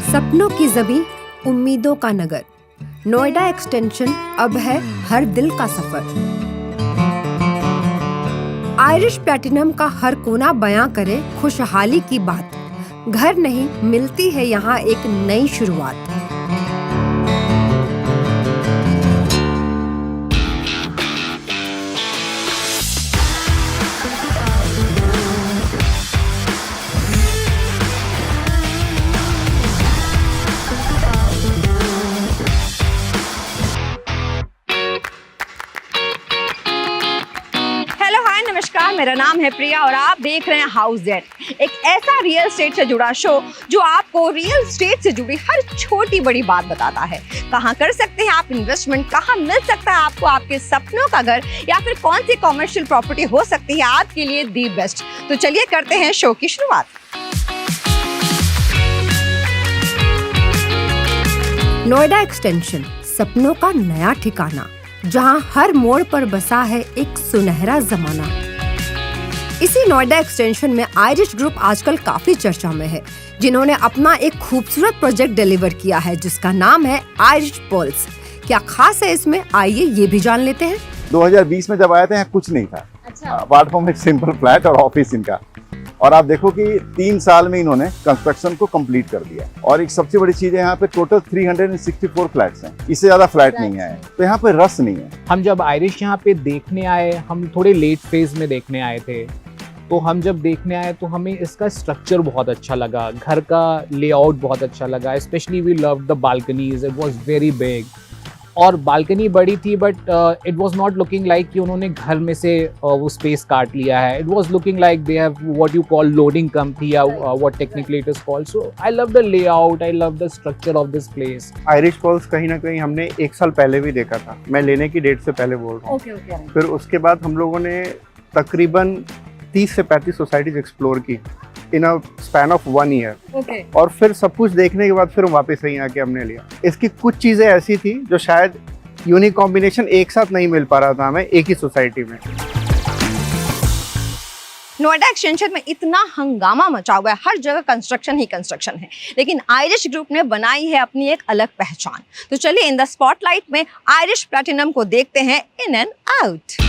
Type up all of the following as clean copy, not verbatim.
सपनों की ज़मीं, उम्मीदों का नगर। नोएडा एक्सटेंशन अब है हर दिल का सफर। आयरिश प्लैटिनम का हर कोना बयां करे खुशहाली की बात। घर नहीं, मिलती है यहाँ एक नई शुरुआत। नमस्कार, मेरा नाम है प्रिया और आप देख रहे हैं हाउस जेड, एक ऐसा रियल एस्टेट से जुड़ा शो जो आपको रियल एस्टेट से जुड़ी हर छोटी बड़ी बात बताता है। कहां कर सकते हैं आप इन्वेस्टमेंट, कहां मिल सकता है आपको आपके सपनों का घर, या फिर कौन सी कॉमर्शियल प्रॉपर्टी हो सकती है आपके लिए दी बेस्ट। तो चलिए करते हैं शो की शुरुआत। नोएडा एक्सटेंशन, सपनों का नया ठिकाना, जहां हर मोड़ पर बसा है एक सुनहरा जमाना। इसी नोएडा एक्सटेंशन में आयरिश ग्रुप आजकल काफी चर्चा में है, जिन्होंने अपना एक खूबसूरत प्रोजेक्ट डिलीवर किया है जिसका नाम है आयरिश पर्ल्स। क्या खास है इसमें, आइए ये भी जान लेते हैं। 2020 में जब आए थे यहाँ कुछ नहीं था। अच्छा। अपार्ट फ्रॉम एक सिंपल फ्लैट और ऑफिस इनका, और आप देखो कि 3 साल में इन्होंने कंस्ट्रक्शन को कंप्लीट कर दिया। और एक सबसे बड़ी चीज है, यहाँ पे टोटल 364 फ्लैट्स हैं, इससे ज्यादा फ्लैट नहीं है, तो यहाँ पे रस नहीं है। हम जब आयरिश यहाँ पे देखने आए, हम थोड़े लेट फेज में देखने आए थे, तो हम जब देखने आए तो हमें इसका स्ट्रक्चर बहुत अच्छा लगा, घर का लेआउट बहुत अच्छा लगा। Specially we love the balconies, it was very big. और बालकनी बड़ी थी, but it was not looking like कि उन्होंने घर में से वो स्पेस काट लिया है। It was looking like they have what you call loading company या what technically it is called. So I love the layout, I love the structure of this place. Irish Pearls कहीं ना कहीं हमने 1 साल पहले भी देखा था, मैं लेने की डेट से पहले बोल रहा हूँ। फिर उसके बाद हम लोगों ने तकरीबन 30 से 35 सोसाइटीज एक्सप्लोर की इन अ स्पैन ऑफ 1 ईयर। और फिर सब कुछ देखने के बाद फिर वापस यहीं आके हमने लिया। इसकी कुछ चीज़ें ऐसी थी जो शायद यूनिक कॉम्बिनेशन एक साथ नहीं मिल पा रहा था हमें एक ही सोसाइटी में। नोएडा एक्सटेंशन में इतना हंगामा मचा हुआ है, हर जगह कंस्ट्रक्शन ही कंस्ट्रक्शन है, लेकिन आयरिश ग्रुप ने बनाई है अपनी एक अलग पहचान। तो चलिए इन द स्पॉटलाइट में आयरिश प्लैटिनम को देखते हैं इन एंड आउट।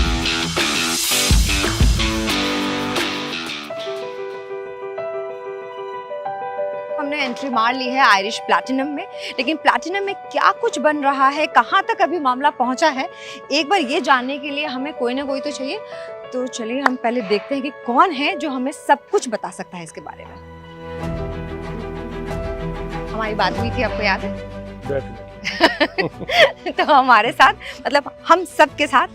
हमने एंट्री मार ली है आयरिश प्लैटिनम में, लेकिन प्लैटिनम में क्या कुछ बन रहा है, कहाँ तक अभी मामला पहुंचा है, एक बार ये जानने के लिए हमें कोई ना कोई तो चाहिए। तो चलिए हम पहले देखते हैं कि कौन है जो हमें सब कुछ बता सकता है इसके बारे में। हमारी बात हुई थी, आपको याद है? तो हमारे साथ, मतलब हम सब के साथ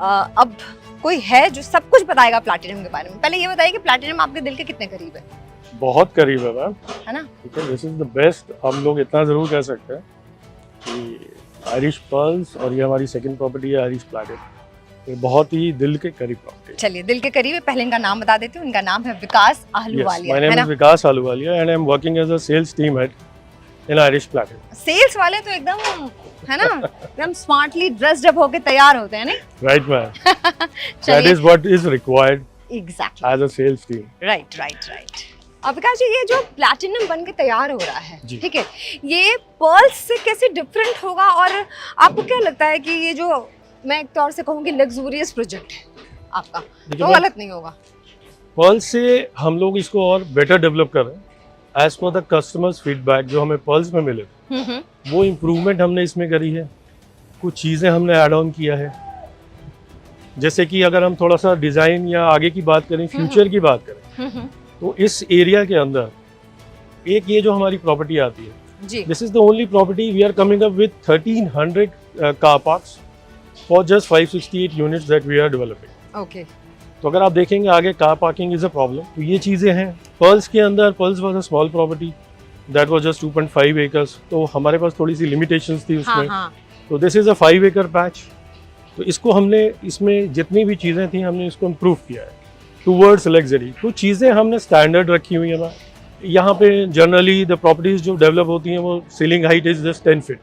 अब कोई है जो सब कुछ बताएगा प्लैटिनम के बारे में। पहले ये बताइए कि प्लैटिनम आपके दिल के कितने करीब है? बहुत करीब है मैम, है ना? This is the best. हम लोग इतना जरूर कह सकते हैं कि आयरिश पर्ल्स और ये हमारी सेकंड प्रॉपर्टी है आयरिश प्लैटिनम, ये बहुत ही दिल के करीब प्रॉपर्टी। चलिए दिल के करीब है, पहले इनका नाम बता देती हूँ। इनका नाम है Vikas Ahluwalia. My name is Vikas Ahluwalia and I am working as a sales team head in Irish Platinum. Sales वाले तो एकदम, है ना, एकदम स्मार्टली ड्रेस्ड अप होके तैयार होते हैं, नहीं? Right ma'am, that is what is required exactly as a sales team. Right. अब विकास जी, ये जो प्लैटिनम बन के तैयार हो रहा है, ठीक है, ये पर्ल्स से कैसे डिफरेंट होगा? और आपको क्या लगता है कि ये जो, मैं एक तौर से कहूँगी, लग्जूरियस प्रोजेक्ट है आपका, तो गलत नहीं होगा? पर्ल्स से हम लोग इसको और बेटर डेवलप कर रहे हैं as per the customers feedback जो हमें पर्ल्स में मिले, वो इम्प्रूवमेंट हमने इसमें करी है। कुछ चीज़ें हमने ऐड ऑन किया है, जैसे कि अगर हम थोड़ा सा डिज़ाइन या आगे की बात करें, फ्यूचर की बात करें, तो इस एरिया के अंदर एक ये जो हमारी प्रॉपर्टी आती है, this is the only property we are coming up with 1300 car parks for just 568 units that we are developing. Okay. तो अगर आप देखेंगे आगे car parking is a problem, तो ये चीज़ें हैं। पर्ल्स के अंदर, Pearls was a small property that was just 2.5 acres, तो हमारे पास थोड़ी सी लिमिटेशंस थी उसमें। तो दिस इज अ 5 एकड़ पैच। तो इसको हमने, इसमें जितनी भी चीज़ें थी हमने इसको इम्प्रूव किया है टूवर्ड्स लग्जरी। कुछ चीज़ें हमने स्टैंडर्ड रखी हुई है। यहाँ पे जनरली द प्रॉपर्टीज जो डेवलप होती हैं वो ceiling height is just 10 feet,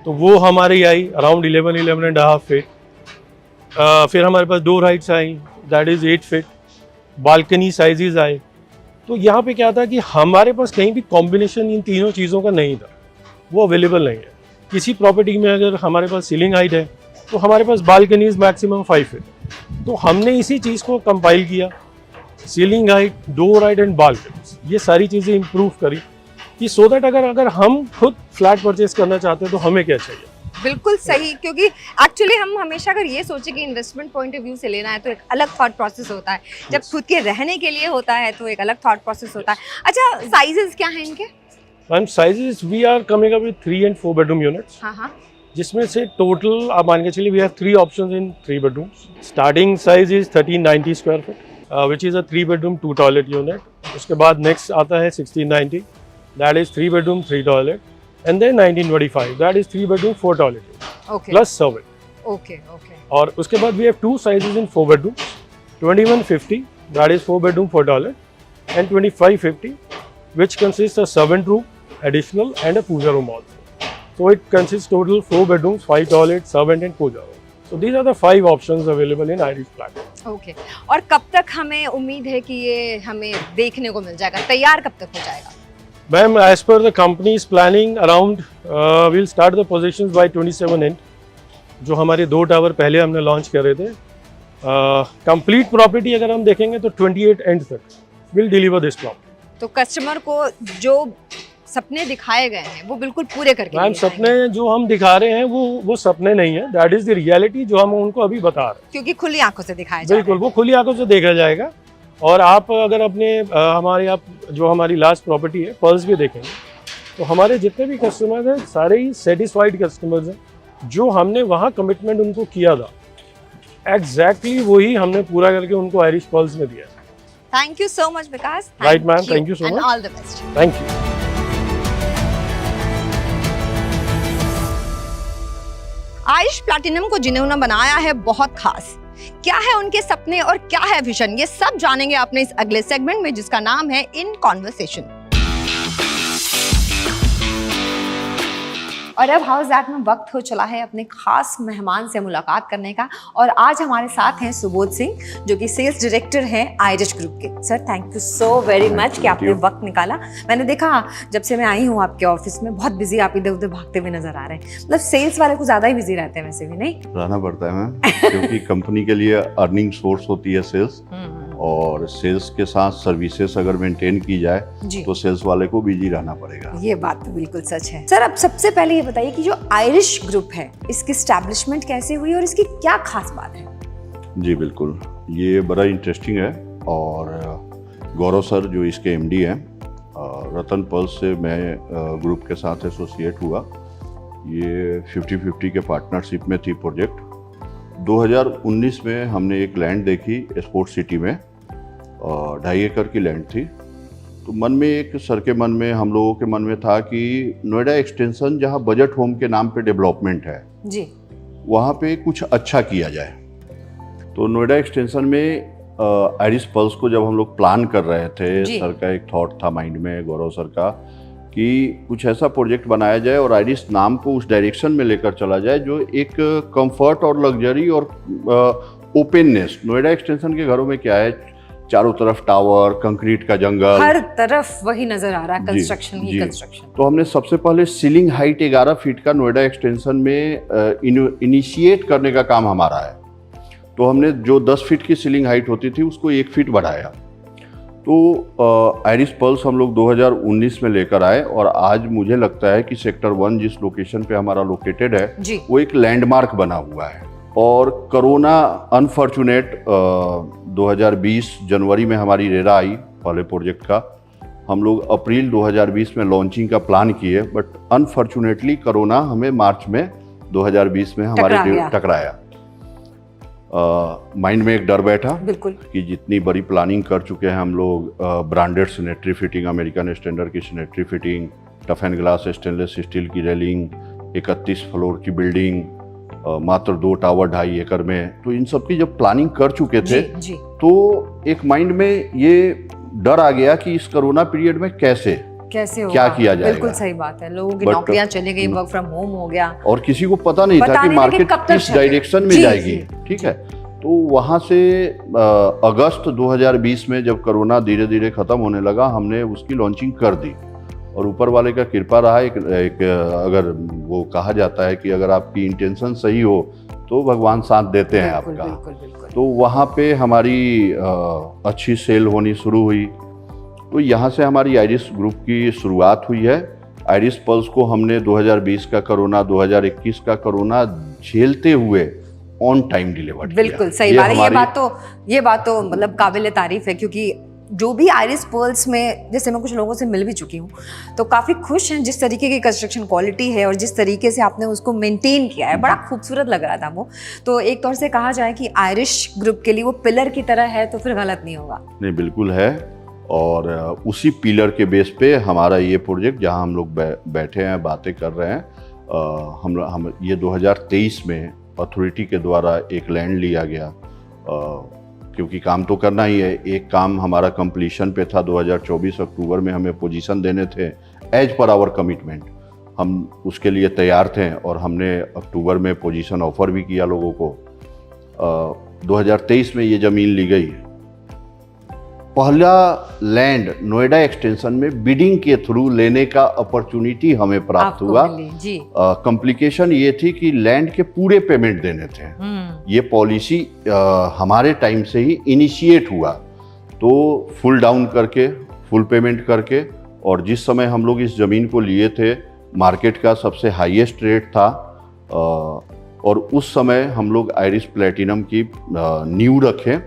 तो वो हमारी आई अराउंड 11.5 फीट। फिर हमारे पास door heights I that is 8 feet, balcony sizes आए तो यहाँ पे क्या था कि हमारे पास कहीं भी कॉम्बिनेशन इन तीनों चीज़ों का नहीं था, वो अवेलेबल नहीं है। किसी प्रॉपर्टी में अगर हमारे पास सीलिंग हाइट है तो हमारे पास बालकनीज मैक्सिमम 5 है, तो हमने इसी चीज़ को कंपाइल किया, ceiling height, door height and balconies, ये सारी चीज़ें इंप्रूव करी कि सो दैट अगर हम खुद फ्लैट परचेज करना चाहते हैं तो हमें क्या चाहिए। बिल्कुल सही, क्योंकि एक्चुअली हम हमेशा अगर ये सोचे कि इन्वेस्टमेंट पॉइंट ऑफ व्यू से लेना है तो एक अलग थॉट प्रोसेस होता है, जब खुद के रहने के लिए होता है तो एक अलग थॉट प्रोसेस होता है। अच्छा, साइजेस क्या हैं इनके? Ma'am sizes we are coming up with 3 and 4 bedroom units, हाँ, जिसमें से टोटल आप मान के चलिए we have 3 options in 3 bedrooms। Starting size is 1390 square foot which is a 3 bedroom 2 toilet unit. उसके बाद नेक्स्ट आता है 1690, that is 3 bedroom 3 toilet, and then 1925, that is 3 bedroom 4 toilet okay plus servant। Okay okay और उसके बाद we have 2 sizes in 4 bedrooms, 2150, that is 4 bedroom 4 toilet, and 2550, which consists of servant room additional and a puja room also। So it consists total 4 bedrooms, 5 toilets, servant and puja room। So these are the 5 options available in Irish flat। Okay. और कब तक हमें उम्मीद है कि ये हमें देखने को मिल जाएगा, तैयार कब तक हो जाएगा? Ma'am, as per the company's planning, around we'll start the possessions by 27 end, जो हमारे 2 टावर पहले हमने लॉन्च कर रहे थे। कंप्लीट प्रॉपर्टी अगर हम देखेंगे तो 28 एंड तक विल डिलीवर दिस प्रॉपर्टी। तो कस्टमर को जो सपने दिखाए गए हैं वो बिल्कुल पूरे करके मैम दिए जाएंगे। सपने जो हम दिखा रहे हैं वो सपने नहीं है, दैट इज द रियलिटी जो हम उनको अभी बता रहे हैं। क्योंकि खुली आंखों से दिखाया जा रहा है। बिल्कुल, वो खुली आंखों से देखा जाएगा। और आप अगर अपने हमारी लास्ट प्रॉपर्टी है पर्ल्स भी देखेंगे तो हमारे जितने भी कस्टमर्स हैं सारे ही सेटिस्फाइड कस्टमर्स हैं। जो हमने वहाँ कमिटमेंट उनको किया था एग्जैक्टली वही हमने पूरा करके उनको आयरिश पर्ल्स में दिया। Thank you so much Vikas. Right, ma'am. Thank you so much. All the best. Thank you. Irish platinum को जिन्होंने बनाया है बहुत खास, क्या है उनके सपने और क्या है विजन, ये सब जानेंगे अपने इस अगले सेगमेंट में जिसका नाम है इन कॉन्वर्सेशन। और अब हाउस दैट में वक्त हो चला है अपने खास मेहमान से मुलाकात करने का, और आज हमारे साथ हैं सुबोध सिंह जो कि सेल्स डायरेक्टर हैं आयरिश ग्रुप के। Sir thank you so very much कि आपने वक्त निकाला। मैंने देखा जब से मैं आई हूँ आपके ऑफिस में बहुत बिजी, आप इधर उधर भागते हुए नजर आ रहे हैं। मतलब सेल्स वाले को ज्यादा ही बिजी रहते हैं वैसे भी, नहीं रहना पड़ता है मैम, क्योंकि कंपनी के लिए अर्निंग सोर्स होती है सेल्स, और सेल्स के साथ सर्विसेज अगर मेंटेन की जाए तो सेल्स वाले को बिजी रहना पड़ेगा। ये बात तो बिल्कुल सच है। सर अब सबसे पहले ये बताइए कि जो आयरिश ग्रुप है इसकी एस्टैब्लिशमेंट कैसे हुई और इसकी क्या खास बात है? जी बिल्कुल, ये बड़ा इंटरेस्टिंग है। और गौरव सर जो इसके एमडी हैं, रतन पर्ल्स से मैं ग्रुप के साथ एसोसिएट हुआ। ये 50-50 के पार्टनरशिप में थी प्रोजेक्ट। 2019 में हमने एक लैंड देखी स्पोर्ट्स सिटी में, 2.5 एकड़ की लैंड थी। तो मन में एक सर के मन में, हम लोगों के मन में था कि नोएडा एक्सटेंशन जहां बजट होम के नाम पे डेवलपमेंट है जी, वहां पे कुछ अच्छा किया जाए। तो नोएडा एक्सटेंशन में आयरिश पर्ल्स को जब हम लोग प्लान कर रहे थे, सर का एक थॉट था माइंड में, गौरव सर का, कि कुछ ऐसा प्रोजेक्ट बनाया जाए और आयरिश नाम को उस डायरेक्शन में लेकर चला जाए जो एक कंफर्ट और लग्जरी और ओपननेस। नोएडा एक्सटेंशन के घरों में क्या है, चारों तरफ टावर, कंक्रीट का जंगल, हर तरफ वही नजर आ रहा है, कंस्ट्रक्शन ही कंस्ट्रक्शन। तो हमने सबसे पहले सीलिंग हाइट 11 फीट का नोएडा एक्सटेंशन में इनिशिएट करने का काम हमारा है। तो हमने जो 10 फीट की सीलिंग हाइट होती थी उसको 1 फीट बढ़ाया। तो आयरिश पर्ल्स हम लोग 2019 में लेकर आए, और आज मुझे लगता है कि सेक्टर 1 जिस लोकेशन पे हमारा लोकेटेड है वो एक लैंडमार्क बना हुआ है। और कोरोना अनफॉर्चुनेट 2020 जनवरी में हमारी रेरा आई पहले प्रोजेक्ट का। हम लोग अप्रैल 2020 में लॉन्चिंग का प्लान किए, बट अनफॉर्चुनेटली कोरोना हमें मार्च में 2020 में हमारे टकराया। माइंड में एक डर बैठा बिल्कुल कि जितनी बड़ी प्लानिंग कर चुके हैं हम लोग, branded sanitary fitting, American standard की sanitary fitting, tough and glass stainless steel की रेलिंग, 31 फ्लोर की बिल्डिंग, मात्र 2 टावर 2.5 एकड़ में, तो इन सब की जब प्लानिंग कर चुके थे तो एक माइंड में ये डर आ गया कि इस कोरोना पीरियड में कैसे होगा, क्या किया जाएगा। बिल्कुल सही बात है, लोगों की नौकरियां चली गई, वर्क फ्रॉम होम हो गया, और किसी को पता नहीं था कि मार्केट किस डायरेक्शन में जाएगी। ठीक है, तो वहाँ से अगस्त 2020 में जब कोरोना धीरे धीरे ख़त्म होने लगा, हमने उसकी लॉन्चिंग कर दी। और ऊपर वाले का कृपा रहा, एक अगर वो कहा जाता है कि अगर आपकी इंटेंशन सही हो तो भगवान साथ देते हैं आपका। बिल्कुल। तो वहाँ पे हमारी अच्छी सेल होनी शुरू हुई। तो यहाँ से हमारी आइरिस ग्रुप की शुरुआत हुई है। आइरिस पल्स को हमने 2020 का कोरोना, 2021 का कोरोना झेलते हुए ऑन टाइम डिलीवर किया। बिल्कुल सही बात है। ये बात तो मतलब काबिल तारीफ है, क्योंकि जो भी आइरिस पर्ल्स में, जैसे मैं कुछ लोगों से मिल भी चुकी हूँ, तो काफ़ी खुश हैं जिस तरीके की कंस्ट्रक्शन क्वालिटी है और जिस तरीके से आपने उसको मेंटेन किया है। बड़ा खूबसूरत लग रहा था वो। तो एक तौर से कहा जाए कि आइरिश ग्रुप के लिए वो पिलर की तरह है, तो फिर गलत नहीं होगा। नहीं, बिल्कुल है। और उसी पिलर के बेस पे हमारा ये प्रोजेक्ट, जहाँ हम लोग बैठे हैं, बातें कर रहे हैं, हम ये 2023 में अथॉरिटी के द्वारा एक लैंड लिया गया, क्योंकि काम तो करना ही है। एक काम हमारा कंप्लीशन पे था, 2024 अक्टूबर में हमें पोजीशन देने थे एज पर आवर कमिटमेंट। हम उसके लिए तैयार थे और हमने अक्टूबर में पोजीशन ऑफर भी किया लोगों को। 2023 में ये ज़मीन ली गई। पहला लैंड नोएडा एक्सटेंशन में बिडिंग के थ्रू लेने का अपॉर्चुनिटी हमें प्राप्त हुआ। कॉम्प्लिकेशन ये थी कि लैंड के पूरे पेमेंट देने थे। ये पॉलिसी हमारे टाइम से ही इनिशिएट हुआ, तो फुल डाउन करके, फुल पेमेंट करके, और जिस समय हम लोग इस ज़मीन को लिए थे, मार्केट का सबसे हाईएस्ट रेट था। और उस समय हम लोग आइरिस प्लैटिनम की नींव रखें,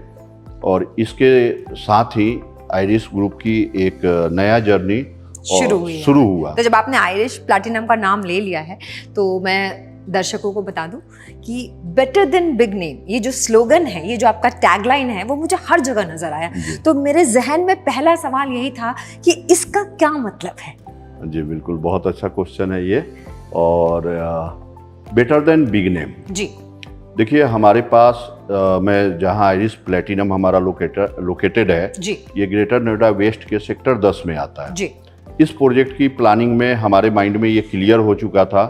और इसके साथ ही आइरिस ग्रुप की एक नया जर्नी शुरू हुआ। तो जब आपने आइरिश प्लैटिनम का नाम ले लिया है, तो मैं दर्शकों को बता दूं कि बेटर देन बिग नेम, ये जो स्लोगन है, ये जो आपका टैगलाइन है, वो मुझे हर जगह नजर आया। तो मेरे जहन में पहला सवाल यही था कि इसका क्या मतलब है। जी बिल्कुल, बहुत अच्छा क्वेश्चन है ये। और बेटर देन बिग नेम जी, देखिए हमारे पास मैं जहां आइरिस प्लैटिनम हमारा लोकेटेड है जी, ये ग्रेटर नोएडा वेस्ट के सेक्टर 10 में आता है जी। इस प्रोजेक्ट की प्लानिंग में हमारे माइंड में ये क्लियर हो चुका था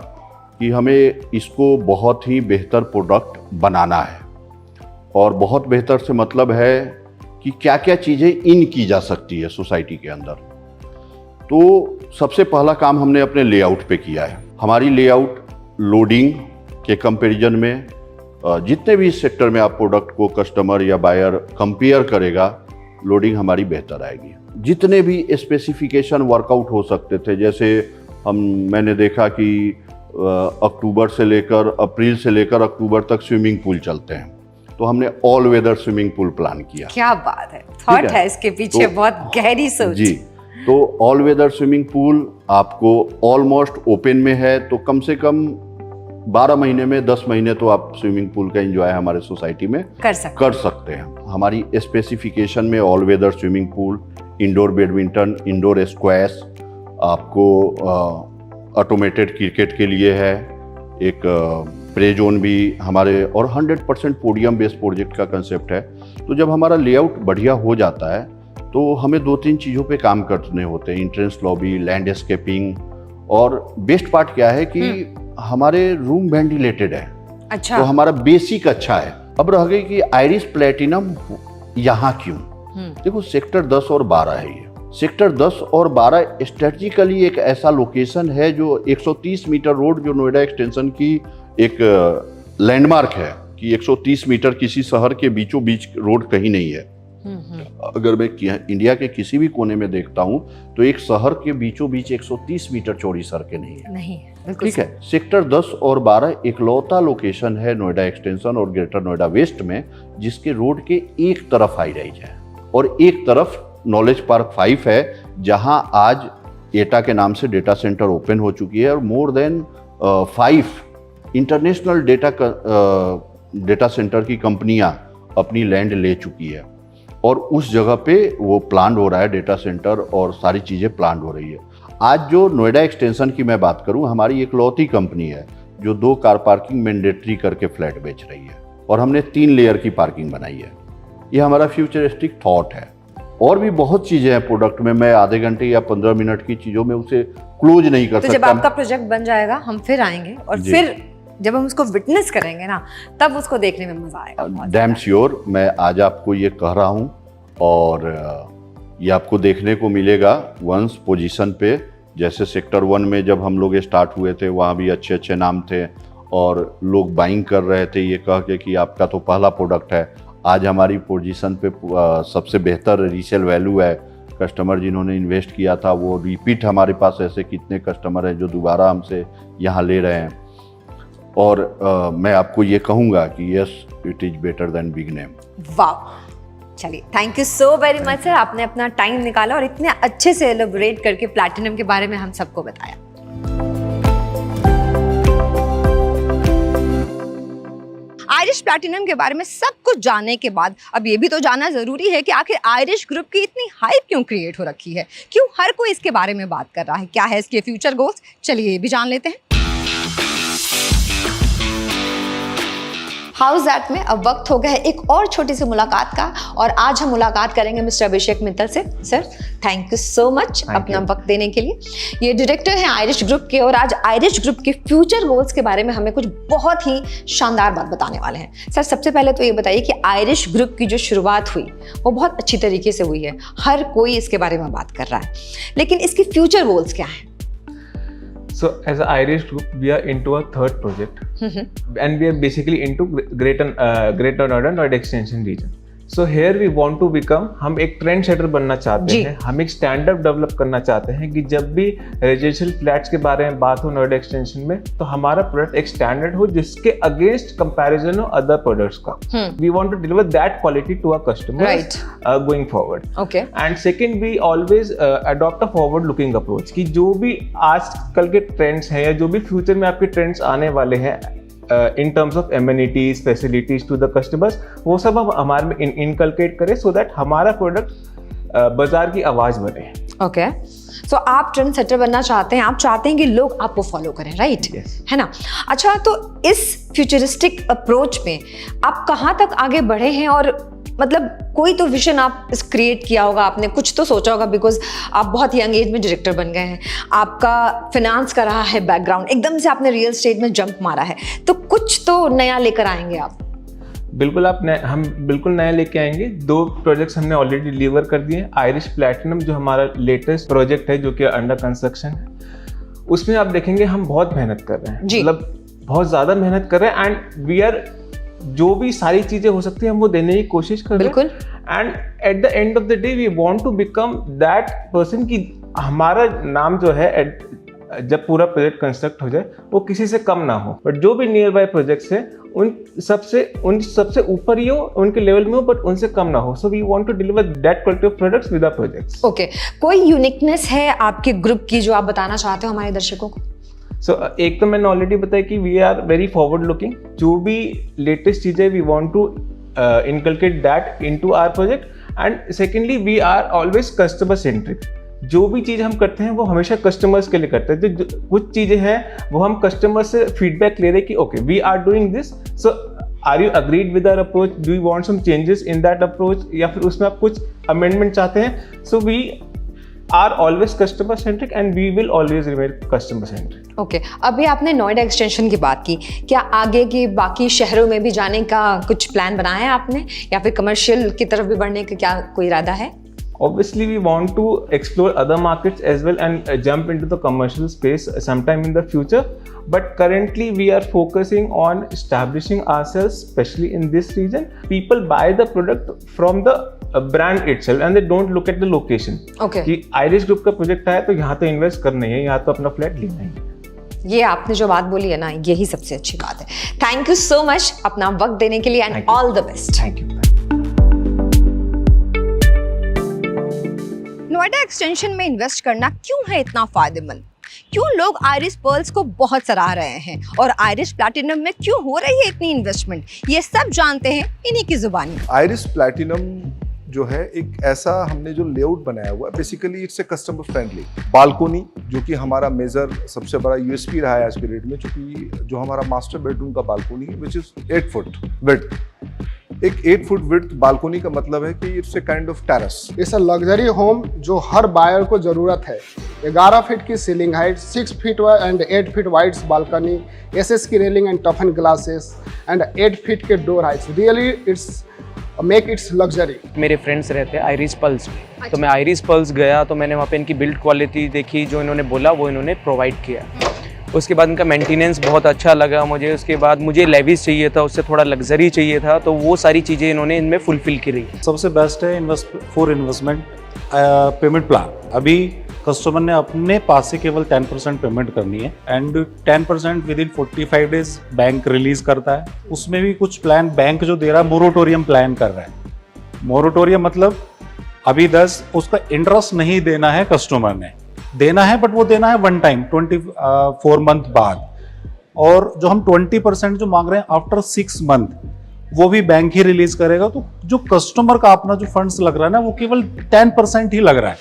कि हमें इसको बहुत ही बेहतर प्रोडक्ट बनाना है। और बहुत बेहतर से मतलब है कि क्या क्या चीज़ें इन की जा सकती है सोसाइटी के अंदर। तो सबसे पहला काम हमने अपने लेआउट पे किया है। हमारी लेआउट लोडिंग के कंपैरिजन में जितने भी सेक्टर में आप प्रोडक्ट को कस्टमर या बायर कंपेयर करेगा, लोडिंग हमारी बेहतर आएगी। जितने भी स्पेसिफिकेशन वर्कआउट हो सकते थे, जैसे मैंने देखा कि अक्टूबर से लेकर अप्रैल से लेकर अक्टूबर तक स्विमिंग पूल चलते हैं, तो हमने all weather swimming pool plan किया। क्या बात है, थॉट है इसके पीछे, तो बहुत गहरी सोच जी। तो ऑल वेदर स्विमिंग पूल आपको ऑलमोस्ट ओपन में है, तो कम से कम 12 महीने में 10 महीने तो आप स्विमिंग पूल का एंजॉय हमारे सोसाइटी में कर सकते हैं। हमारी स्पेसिफिकेशन में all weather swimming pool, indoor badminton, indoor squash, आपको ऑटोमेटेड क्रिकेट के लिए है, एक प्ले जोन भी हमारे, और 100% पोडियम बेस्ड प्रोजेक्ट का कंसेप्ट है। तो जब हमारा लेआउट बढ़िया हो जाता है तो हमें 2-3 चीज़ों पे काम करने होते हैं, एंट्रेंस लॉबी, लैंडस्केपिंग, और बेस्ट पार्ट क्या है कि हमारे रूम वेंटिलेटेड है। अच्छा। तो हमारा बेसिक अच्छा है। अब रह गई कि आइरिस प्लैटिनम यहाँ क्यों। देखो सेक्टर 10 और 12 है। ये सेक्टर 10 और 12 स्ट्रेटजिकली एक ऐसा लोकेशन है जो 130 मीटर रोड, जो नोएडा एक्सटेंशन की एक लैंडमार्क है कि 130 मीटर किसी शहर के बीचों बीच रोड कहीं नहीं है। अगर मैं इंडिया के किसी भी कोने में देखता हूं तो एक शहर के बीचों बीच 130 मीटर चौड़ी सड़कें नहीं है। ठीक है। सेक्टर 10 और 12 इकलौता लोकेशन है नोएडा एक्सटेंशन और ग्रेटर नोएडा वेस्ट में जिसके रोड के एक तरफ हाई राइज है और एक तरफ नॉलेज पार्क 5 है, जहां आज एटा के नाम से डेटा सेंटर ओपन हो चुकी है और more than 5 international data centre की कंपनियां अपनी लैंड ले चुकी है और उस जगह पे वो प्लान हो रहा है डेटा सेंटर और सारी चीज़ें प्लान हो रही है। आज जो नोएडा एक्सटेंशन की मैं बात करूं, हमारी इकलौती कंपनी है जो 2 कार पार्किंग मैंडेटरी करके फ्लैट बेच रही है और हमने 3 लेयर की पार्किंग बनाई है। ये हमारा फ्यूचरिस्टिक थॉट है। और भी बहुत चीज़ें हैं प्रोडक्ट में, मैं आधे घंटे या 15 मिनट की चीज़ों में उसे क्लोज नहीं कर सकता। जब आपका प्रोजेक्ट बन जाएगा हम फिर आएंगे और फिर जब हम उसको विटनेस करेंगे ना, तब उसको देखने में मजा आएगा। डैम श्योर, मैं आज आपको ये कह रहा हूँ और ये आपको देखने को मिलेगा वंस पोजीशन पे। जैसे सेक्टर 1 में जब हम लोग स्टार्ट हुए थे, वहाँ भी अच्छे अच्छे नाम थे और लोग बाइंग कर रहे थे ये कह के कि आपका तो पहला प्रोडक्ट है। आज हमारी पोजीशन पे सबसे बेहतर रीसेल वैल्यू है। कस्टमर जिन्होंने इन्वेस्ट किया था वो रिपीट, हमारे पास ऐसे कितने कस्टमर हैं जो दोबारा हमसे यहाँ ले रहे हैं। और मैं आपको ये कहूँगा कि yes, it is better than big name. वाह, चलिए thank you so very much sir, आपने अपना टाइम निकाला और इतने अच्छे से एलोबरेट करके प्लैटिनम के बारे में हम सबको बताया। आयरिश प्लैटिनम के बारे में सब कुछ जानने के बाद अब ये भी तो जानना जरूरी है कि आखिर आयरिश ग्रुप की इतनी हाइप क्यों क्रिएट हो रखी है, क्यों हर कोई इसके बारे में बात कर रहा है, क्या है इसके फ्यूचर गोल्स, चलिए ये भी जान लेते हैं। हाउस दैट में अब वक्त हो गया है एक और छोटी सी मुलाकात का, और आज हम मुलाकात करेंगे मिस्टर अभिषेक मित्तल से। Sir thank you so much अपना वक्त देने के लिए। ये डायरेक्टर हैं आयरिश ग्रुप के और आज आयरिश ग्रुप के फ्यूचर गोल्स के बारे में हमें कुछ बहुत ही शानदार बात बताने वाले हैं। सर सबसे पहले तो ये बताइए कि आयरिश ग्रुप की जो शुरुआत हुई वो बहुत अच्छी तरीके से हुई है, हर कोई इसके बारे में बात कर रहा है, लेकिन इसके फ्यूचर गोल्स क्या हैं? So as an Irish group, we are into a third project, and we are basically into Greater Noida Extension region. So here we want to become, हम एक ट्रेंड सेटर बनना चाहते हैं, हम एक स्टैंडर्ड डेवलप करना चाहते हैं कि जब भी रेजिडेंशियल फ्लैट्स के बारे में बात हो नोएडा एक्सटेंशन में, तो हमारा प्रोडक्ट एक स्टैंडर्ड हो जिसके अगेंस्ट कंपैरिजन हो अदर प्रोडक्ट्स का। We want to deliver that quality to our customers going forward. Okay, and second we always adopt a forward looking approach कि जो भी आजकल के ट्रेंड्स हैं या जो भी फ्यूचर में आपके ट्रेंड्स आने वाले हैं in terms of amenities, facilities to the customers, वो सब हम हमारे में इनकलकेट करें सो दैट हमारा प्रोडक्ट बाजार की आवाज बने। ओके, सो आप ट्रेंड सेटर बनना चाहते हैं, आप चाहते हैं कि लोग आपको फॉलो करें, राइट? है ना? अच्छा, तो इस फ्यूचरिस्टिक अप्रोच में आप कहाँ तक आगे बढ़े हैं, और मतलब कोई तो विजन आप क्रिएट किया होगा आपने, कुछ तो सोचा होगा, बिकॉज आप बहुत यंग एज में डायरेक्टर बन गए हैं, आपका फिनांस का रहा है बैकग्राउंड, एकदम से आपने रियल एस्टेट में जंप मारा है, तो कुछ तो नया लेकर आएंगे आप। बिल्कुल, हम बिल्कुल नया लेके आएंगे। 2 प्रोजेक्ट्स हमने ऑलरेडी डिलीवर कर दिए हैं। आयरिश प्लैटिनम जो हमारा लेटेस्ट प्रोजेक्ट है जो कि अंडर कंस्ट्रक्शन है, उसमें आप देखेंगे हम बहुत मेहनत कर रहे हैं, मतलब बहुत ज़्यादा मेहनत कर रहे हैं, एंड वी आर जो भी सारी चीजें हो सकती है हम वो देने की कोशिश कर रहे हैं। And at the end of the day we want to become that person कि हमारा नाम जो है जब पूरा प्रोजेक्ट कंस्ट्रक्ट हो जाए वो किसी से कम ना हो, बट जो भी नियर बाय प्रोजेक्ट्स है उन सबसे ऊपर ही हो, उनके लेवल में हो, बट उनसे कम ना हो। So we want to deliver that quality of products with our projects. Okay, कोई यूनिकनेस है आपके ग्रुप की जो आप बताना चाहते हो हमारे दर्शकों को? एक तो मैंने ऑलरेडी बताया कि we are very forward looking, जो भी लेटेस्ट चीज़ें we want to inculcate that into our project, and secondly we are always customer centric. जो भी चीज़ हम करते हैं वो हमेशा कस्टमर्स के लिए करते हैं। जो कुछ चीज़ें हैं वो हम कस्टमर से फीडबैक ले रहे हैं कि okay we are doing this, so are you agreed with our approach, do you want some changes in that approach, या फिर उसमें आप कुछ अमेंडमेंट चाहते हैं। So we are always customer centric and we will always remain customer centric. Okay, अभी आपने Noida extension की बात की, क्या आगे के बाकी शहरों में भी जाने का कुछ प्लान बनाया है आपने, या फिर कमर्शियल की तरफ भी बढ़ने का क्या कोई इरादा है? Obviously, we want to explore other markets as well and jump into the commercial space sometime in the future. But currently, we are focusing on establishing ourselves, especially in this region. People buy the product from the brand itself and they don't look at the location. Okay. कि Irish group का project आया तो यहाँ तो invest करना ही है, यहाँ तो अपना फ्लैट लेना ही है। ये आपने जो बात बोली है ना, यही सबसे अच्छी बात है। थैंक यू सो मच अपना वक्त देने के लिए, and all the best. Thank you. Noida extension में इन्वेस्ट करना क्यों है इतना फायदेमंद? क्यों लोग आयरिश पर्ल्स को बहुत सराह रहे हैं, और आयरिश प्लैटिनम में क्यों हो रही है इतनी इन्वेस्टमेंट, ये सब जानते हैं इन्हीं की जुबानी। आयरिश प्लैटिनम जो है एक ऐसा हमने जो लेआउट बनाया हुआ है, basically it's a customer friendly balcony, जो कि हमारा मेजर सबसे बड़ा यूएसपी रहा है आज के डेट में, क्योंकि जो हमारा मास्टर बेडरूम का बालकोनी है विच इज 8 फुट विड्थ, एक 8 फुट विड्थ बालकोनी का मतलब है कि it's a kind of terrace. It's a luxury home जो हर बायर को जरूरत है। 11 फीट की ceiling height, 6 feet and 8 feet wide balcony, SS की railing and toughen glasses and 8 feet के door heights. Really it's make it's luxury. मेरे friends रहते हैं आइरिस पल्स में, तो मैं आइरिस पल्स गया तो मैंने वहाँ पे इनकी बिल्ड क्वालिटी देखी, जो इन्होंने बोला वो इन्होंने प्रोवाइड किया। उसके बाद इनका मेंटेनेंस बहुत अच्छा लगा मुझे। उसके बाद मुझे लेविस चाहिए था, उससे थोड़ा लग्जरी चाहिए था, तो वो सारी चीज़ें इन्होंने इनमें फुलफिल करी। सबसे बेस्ट है इन्वेस्टमेंट पेमेंट प्लान। अभी कस्टमर ने अपने पास से केवल 10% पेमेंट करनी है and 10% with in 45 days bank release करता है। उसमें भी कुछ प्लान बैंक जो दे रहा है मोरेटोरियम प्लान कर रहा है। मोरेटोरियम मतलब अभी 10 उसका इंटरेस्ट नहीं देना है, कस्टमर ने देना है, बट वो देना है वन टाइम 24 मंथ बाद। और जो हम 20% जो मांग रहे हैं आफ्टर 6 मंथ, वो भी बैंक ही रिलीज करेगा। तो जो कस्टमर का अपना जो फंड्स लग रहा है ना, वो केवल 10% ही लग रहा है।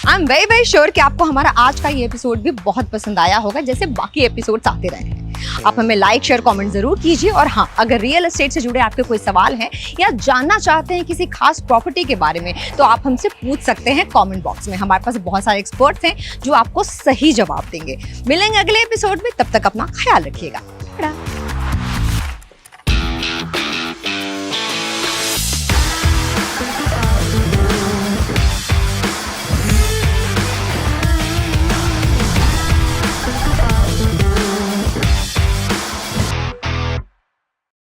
आई एम वेरी श्योर कि आपको हमारा आज का ये एपिसोड भी बहुत पसंद आया होगा, जैसे बाकी एपिसोड्स आते रहे हैं। आप हमें लाइक शेयर कमेंट जरूर कीजिए। और हाँ, अगर रियल एस्टेट से जुड़े आपके कोई सवाल हैं या जानना चाहते हैं किसी खास प्रॉपर्टी के बारे में, तो आप हमसे पूछ सकते हैं कमेंट बॉक्स में। हमारे पास बहुत सारे एक्सपर्ट्स हैं जो आपको सही जवाब देंगे। मिलेंगे अगले एपिसोड में, तब तक अपना ख्याल रखिएगा।